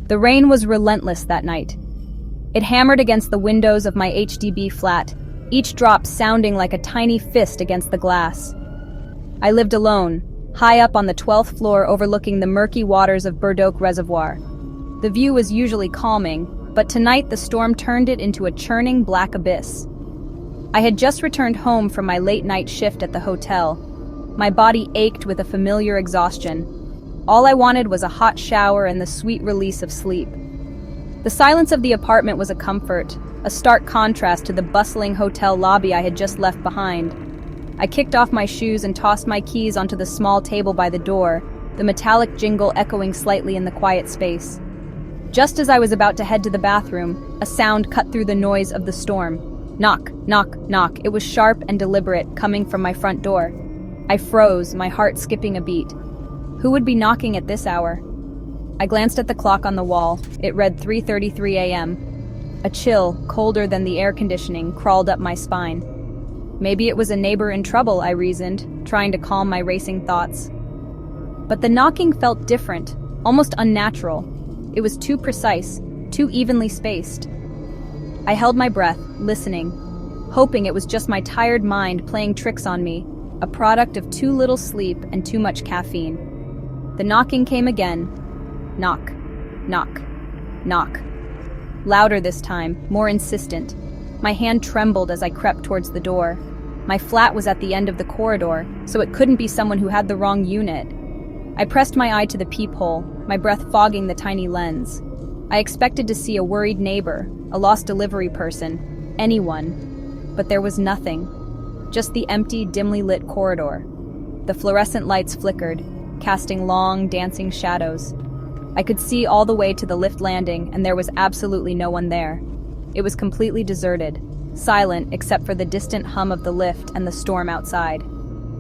The rain was relentless that night. It hammered against the windows of my HDB flat, each drop sounding like a tiny fist against the glass. I lived alone, high up on the 12th floor overlooking the murky waters of Bedok Reservoir. The view was usually calming, but tonight the storm turned it into a churning black abyss. I had just returned home from my late-night shift at the hotel. My body ached with a familiar exhaustion. All I wanted was a hot shower and the sweet release of sleep. The silence of the apartment was a comfort, a stark contrast to the bustling hotel lobby I had just left behind. I kicked off my shoes and tossed my keys onto the small table by the door, the metallic jingle echoing slightly in the quiet space. Just as I was about to head to the bathroom, a sound cut through the noise of the storm. Knock, knock, knock. It was sharp and deliberate, coming from my front door. I froze, my heart skipping a beat. Who would be knocking at this hour? I glanced at the clock on the wall. It read 3:33 a.m. A chill, colder than the air conditioning, crawled up my spine. Maybe it was a neighbor in trouble, I reasoned, trying to calm my racing thoughts. But the knocking felt different, almost unnatural. It was too precise, too evenly spaced. I held my breath, listening, hoping it was just my tired mind playing tricks on me, a product of too little sleep and too much caffeine. The knocking came again. Knock, knock, knock. Louder this time, more insistent. My hand trembled as I crept towards the door. My flat was at the end of the corridor, so it couldn't be someone who had the wrong unit. I pressed my eye to the peephole, my breath fogging the tiny lens. I expected to see a worried neighbor, a lost delivery person, anyone. But there was nothing. Just the empty, dimly lit corridor. The fluorescent lights flickered, casting long, dancing shadows. I could see all the way to the lift landing, and there was absolutely no one there. It was completely deserted, silent except for the distant hum of the lift and the storm outside.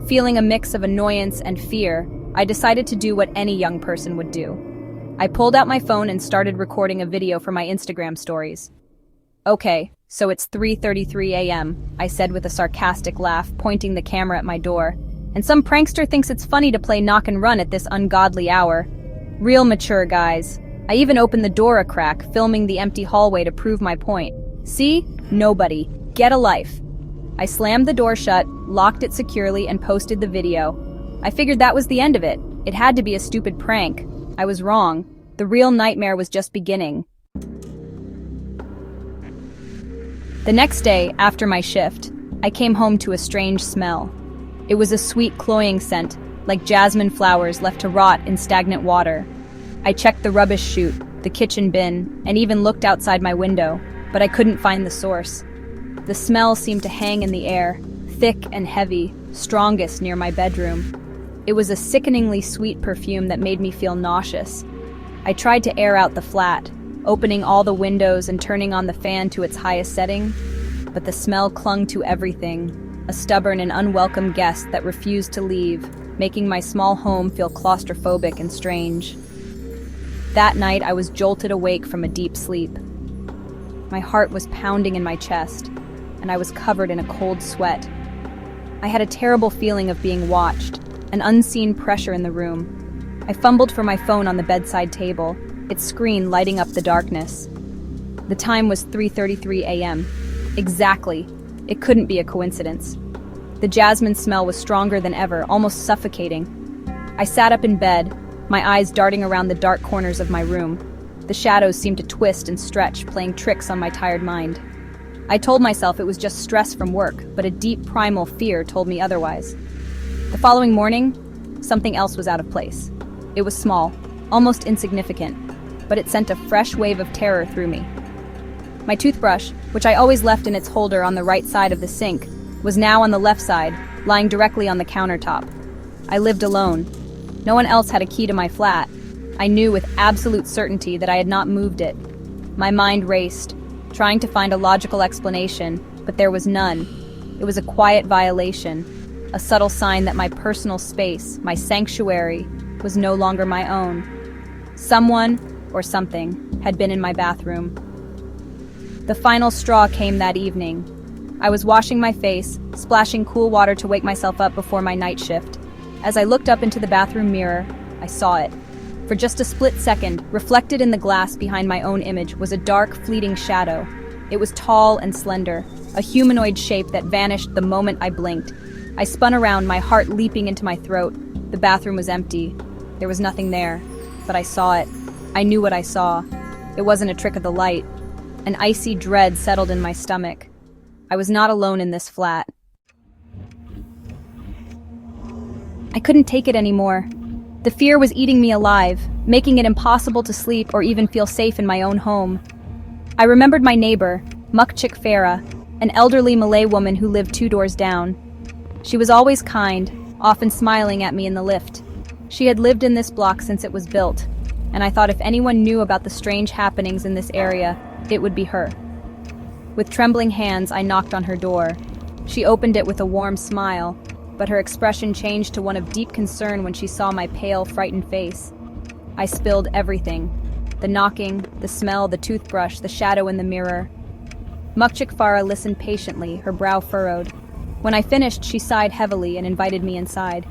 Feeling a mix of annoyance and fear, I decided to do what any young person would do. I pulled out my phone and started recording a video for my Instagram stories. Okay, so it's 3:33 a.m., I said with a sarcastic laugh, pointing the camera at my door. And some prankster thinks it's funny to play knock and run at this ungodly hour. Real mature, guys. I even opened the door a crack, filming the empty hallway to prove my point. See? Nobody. Get a life. I slammed the door shut, locked it securely, and posted the video. I figured that was the end of it. It had to be a stupid prank. I was wrong. The real nightmare was just beginning. The next day, after my shift, I came home to a strange smell. It was a sweet, cloying scent, like jasmine flowers left to rot in stagnant water. I checked the rubbish chute, the kitchen bin, and even looked outside my window, but I couldn't find the source. The smell seemed to hang in the air, thick and heavy, strongest near my bedroom. It was a sickeningly sweet perfume that made me feel nauseous. I tried to air out the flat, opening all the windows and turning on the fan to its highest setting, but the smell clung to everything, a stubborn and unwelcome guest that refused to leave, making my small home feel claustrophobic and strange. That night, I was jolted awake from a deep sleep. My heart was pounding in my chest, and I was covered in a cold sweat. I had a terrible feeling of being watched, an unseen pressure in the room. I fumbled for my phone on the bedside table, its screen lighting up the darkness. The time was 3:33 a.m. Exactly. It couldn't be a coincidence. The jasmine smell was stronger than ever, almost suffocating. I sat up in bed, my eyes darting around the dark corners of my room. The shadows seemed to twist and stretch, playing tricks on my tired mind. I told myself it was just stress from work, but a deep primal fear told me otherwise. The following morning, something else was out of place. It was small, almost insignificant, but it sent a fresh wave of terror through me. My toothbrush, which I always left in its holder on the right side of the sink, was now on the left side, lying directly on the countertop. I lived alone. No one else had a key to my flat. I knew with absolute certainty that I had not moved it. My mind raced, trying to find a logical explanation, but there was none. It was a quiet violation, a subtle sign that my personal space, my sanctuary, was no longer my own. Someone, or something, had been in my bathroom. The final straw came that evening. I was washing my face, splashing cool water to wake myself up before my night shift. As I looked up into the bathroom mirror, I saw it. For just a split second, reflected in the glass behind my own image was a dark, fleeting shadow. It was tall and slender, a humanoid shape that vanished the moment I blinked. I spun around, my heart leaping into my throat. The bathroom was empty. There was nothing there, but I saw it. I knew what I saw. It wasn't a trick of the light. An icy dread settled in my stomach. I was not alone in this flat. I couldn't take it anymore. The fear was eating me alive, making it impossible to sleep or even feel safe in my own home. I remembered my neighbor, Mukchik Farah, an elderly Malay woman who lived 2 doors down. She was always kind, often smiling at me in the lift. She had lived in this block since it was built, and I thought if anyone knew about the strange happenings in this area, it would be her. With trembling hands, I knocked on her door. She opened it with a warm smile, but her expression changed to one of deep concern when she saw my pale, frightened face. I spilled everything. The knocking, the smell, the toothbrush, the shadow in the mirror. Mukchik Farah listened patiently, her brow furrowed. When I finished, she sighed heavily and invited me inside.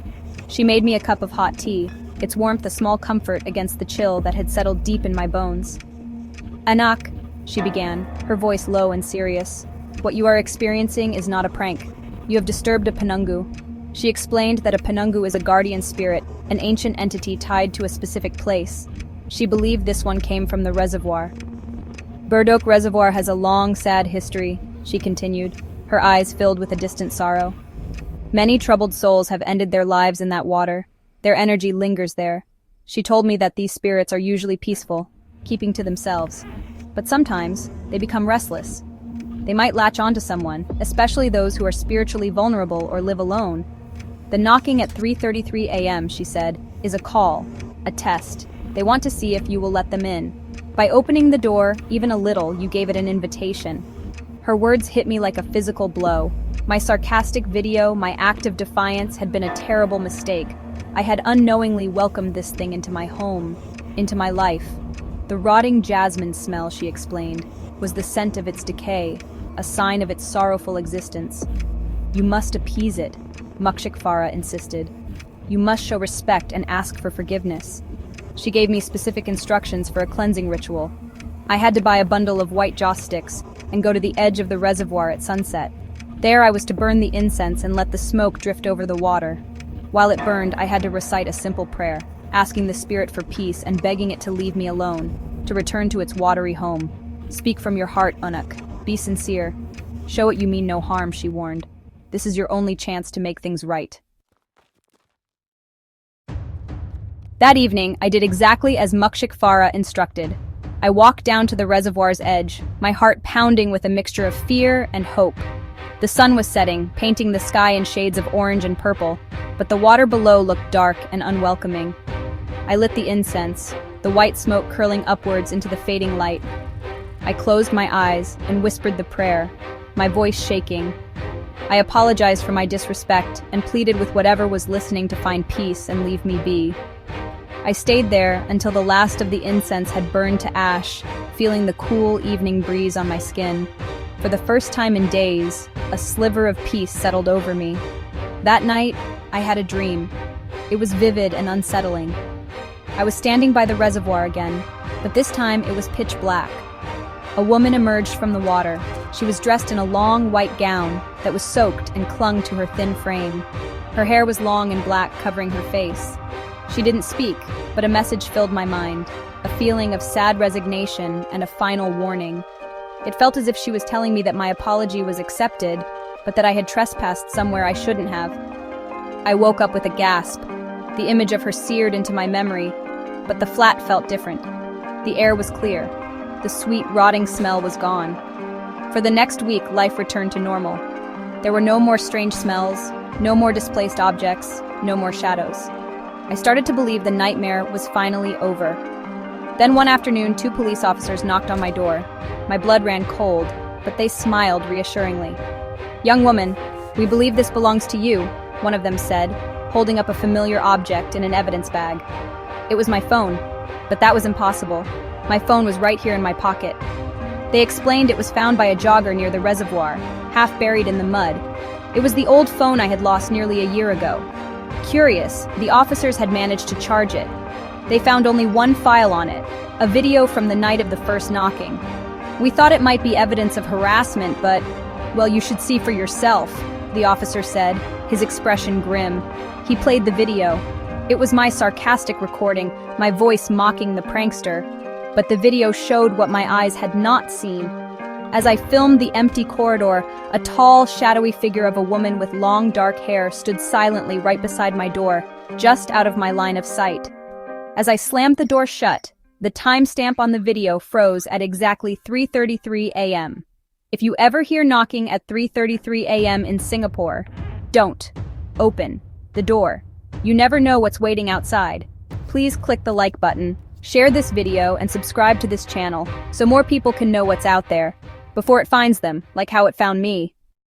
She made me a cup of hot tea, its warmth a small comfort against the chill that had settled deep in my bones. "Anak," she began, her voice low and serious. "What you are experiencing is not a prank. You have disturbed a Penunggu." She explained that a Penunggu is a guardian spirit, an ancient entity tied to a specific place. She believed this one came from the reservoir. "Bedok Reservoir has a long, sad history," she continued, her eyes filled with a distant sorrow. "Many troubled souls have ended their lives in that water. Their energy lingers there." She told me that these spirits are usually peaceful, keeping to themselves. But sometimes, they become restless. They might latch onto someone, especially those who are spiritually vulnerable or live alone. "The knocking at 3:33 a.m., she said, is a call, a test. They want to see if you will let them in. By opening the door, even a little, you gave it an invitation." Her words hit me like a physical blow. My sarcastic video, my act of defiance, had been a terrible mistake. I had unknowingly welcomed this thing into my home, into my life. The rotting jasmine smell, she explained, was the scent of its decay, a sign of its sorrowful existence. "You must appease it," Mukchik Farah insisted. "You must show respect and ask for forgiveness." She gave me specific instructions for a cleansing ritual. I had to buy a bundle of white joss sticks and go to the edge of the reservoir at sunset. There I was to burn the incense and let the smoke drift over the water. While it burned, I had to recite a simple prayer, asking the spirit for peace and begging it to leave me alone, to return to its watery home. "Speak from your heart, Unak. Be sincere. Show it you mean no harm," she warned. "This is your only chance to make things right." That evening, I did exactly as Mukchik Farah instructed. I walked down to the reservoir's edge, my heart pounding with a mixture of fear and hope. The sun was setting, painting the sky in shades of orange and purple, but the water below looked dark and unwelcoming. I lit the incense, the white smoke curling upwards into the fading light. I closed my eyes and whispered the prayer, my voice shaking. I apologized for my disrespect and pleaded with whatever was listening to find peace and leave me be. I stayed there until the last of the incense had burned to ash, feeling the cool evening breeze on my skin. For the first time in days, a sliver of peace settled over me. That night, I had a dream. It was vivid and unsettling. I was standing by the reservoir again, but this time it was pitch black. A woman emerged from the water. She was dressed in a long white gown that was soaked and clung to her thin frame. Her hair was long and black, covering her face. She didn't speak, but a message filled my mind, a feeling of sad resignation and a final warning. It felt as if she was telling me that my apology was accepted, but that I had trespassed somewhere I shouldn't have. I woke up with a gasp. The image of her seared into my memory, but the flat felt different. The air was clear. The sweet, rotting smell was gone. For the next week, life returned to normal. There were no more strange smells, no more displaced objects, no more shadows. I started to believe the nightmare was finally over. Then one afternoon, 2 police officers knocked on my door. My blood ran cold, but they smiled reassuringly. "Young woman, we believe this belongs to you," one of them said, holding up a familiar object in an evidence bag. It was my phone, but that was impossible. My phone was right here in my pocket. They explained it was found by a jogger near the reservoir, half buried in the mud. It was the old phone I had lost nearly a year ago. Curious, the officers had managed to charge it. They found only one file on it, a video from the night of the first knocking. We thought it might be evidence of harassment, but, well, you should see for yourself, the officer said, his expression grim. He played the video. It was my sarcastic recording, my voice mocking the prankster, but the video showed what my eyes had not seen. As I filmed the empty corridor, a tall, shadowy figure of a woman with long, dark hair stood silently right beside my door, just out of my line of sight. As I slammed the door shut, the timestamp on the video froze at exactly 3:33 a.m. If you ever hear knocking at 3:33 a.m. in Singapore, don't open the door. You never know what's waiting outside. Please click the like button, share this video, and subscribe to this channel so more people can know what's out there before it finds them, like how it found me.